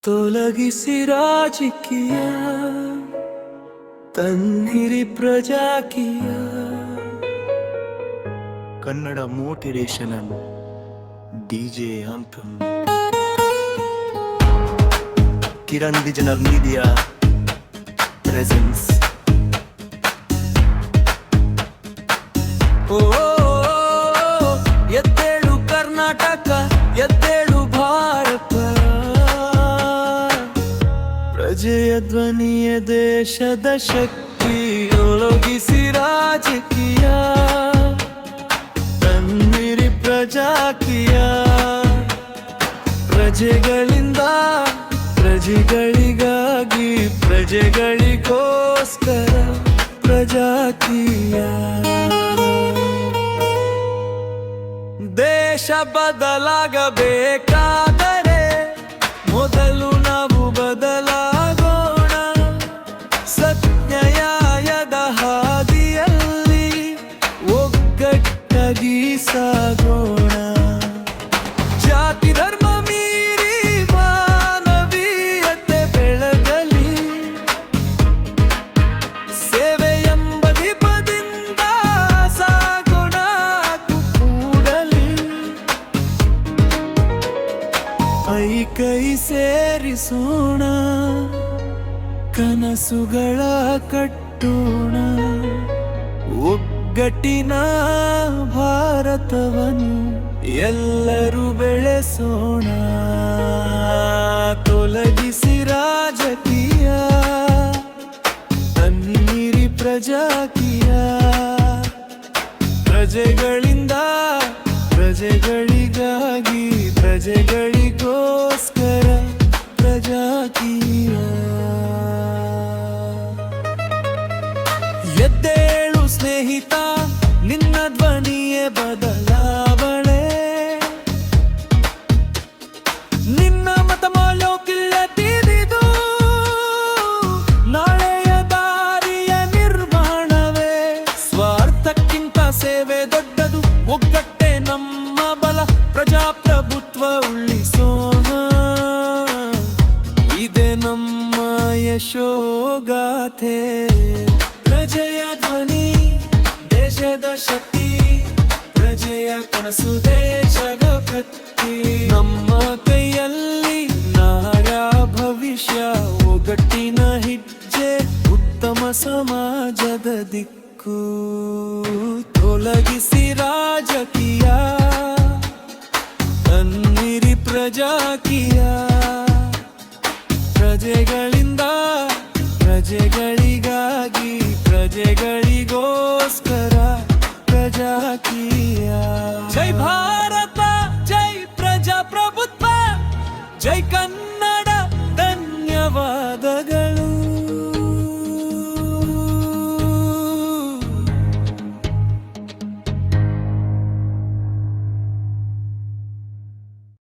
ತೊಲಗಿಸಿ ರಾಜಕೀಯ ತನ್ನಿರಿ Prajaakeeya Kannada motivation DJ ಅಂತಂ ಕಿರಣ್ ವಿಜನರ್ ಮೀಡಿಯಾ ಪ್ರೆಸೆನ್ಸ್ ಎದ್ದೇಳು ಕರ್ನಾಟಕ ಎದ್ದೇಳು ಭಾರತ ಪ್ರಜೆಯ ಧ್ವನಿಯ ದೇಶದ ಶಕ್ತಿ ಒಳಗಿಸಿ ರಾಜಕೀಯ ತನ್ನಿರಿ ಪ್ರಜಾಕೀಯ ಪ್ರಜೆಗಳಿಂದ ಪ್ರಜೆಗಳಿಗಾಗಿ ಪ್ರಜೆಗಳಿಗೋಸ್ಕರ ಪ್ರಜಾಕೀಯ ದೇಶ ಬದಲಾಗಬೇಕಾದರೆ ಮೊದಲು ನಾವು ಬದಲಾಗೋಣ ಸತ್ಯನ್ಯಾಯದ ಹಾದಿಯಲ್ಲಿ ಒಗ್ಗಟ್ಟಾಗಿ ಸಾಗೋಣ ಜಾತಿ ಧರ್ಮ ಮೀರಿ ಮಾನವೀಯತೆ ಬೆಳಗಲಿ ಸೇವೆ ಎಂಬ ದೀಪದಿಂದ ಸಾಗೋಣ ಕೂಡಲಿ ಕೈ ಸೇರಿಸೋಣ ಕನಸುಗಳ ಕಟ್ಟೋಣ ಒಗ್ಗಟ್ಟಿನ ಭಾರತವನ್ನು ಎಲ್ಲರೂ ಬೆಳೆಸೋಣ ತೊಲಗಿಸಿ ರಾಜಕೀಯ ತನ್ನಿರಿ ಪ್ರಜಾಕೀಯ ಪ್ರಜೆಗಳಿಂದ ಪ್ರಜೆಗಳಿಗಾಗಿ ಪ್ರಜೆಗಳಿಗೋಸ್ಕರ ಪ್ರಜಾಕೀಯ ಎದ್ದೇಳು ಸ್ನೇಹಿತ ನಿನ್ನ ಧ್ವನಿಯೇ ಬದಲಾವಣೆ ನಿನ್ನ ಮತ ಮಾಲೋಕಿಲ್ಲ ತಿಳಿದು ನಾಳೆಯ ದಾರಿಯ ನಿರ್ಮಾಣವೇ ಸ್ವಾರ್ಥಕ್ಕಿಂತ ಸೇವೆ ದೊಡ್ಡದು ಒಗ್ಗಟ್ಟೆ ನಮ್ಮ ಬಲ ಪ್ರಜಾಪ್ರಭುತ್ವ ಉಳಿಸೋಣ ಇದೇ ನಮ್ಮ ಯಶೋಗಾಥೆ ಪ್ರಜೆಯ ಧ್ವನಿ ದೇಶದ ಶಕ್ತಿ ಪ್ರಜೆಯ ಕನಸು ದೇಶದ ಕತ್ತಿ ನಮ್ಮ ಕೈಯಲ್ಲಿ ನಾಡ ಭವಿಷ್ಯ ಒಗ್ಗಟ್ಟಿನ ಹೆಜ್ಜೆ ಉತ್ತಮ ಸಮಾಜದ ದಿಕ್ಕು ತೊಲಗಿಸಿ ರಾಜಕೀಯ ತನ್ನಿರಿ ಪ್ರಜಾಕೀಯ ಪ್ರಜೆಗಳಿಂದ ಪ್ರಜೆಗಳಿಗಾಗಿ ಪ್ರಜೆಗಳಿಗೋಸ್ಕರ ಪ್ರಜಾಕೀಯ ಜೈ ಭಾರತ ಜೈ ಪ್ರಜಾಪ್ರಭುತ್ವ ಜೈ ಕನ್ನಡ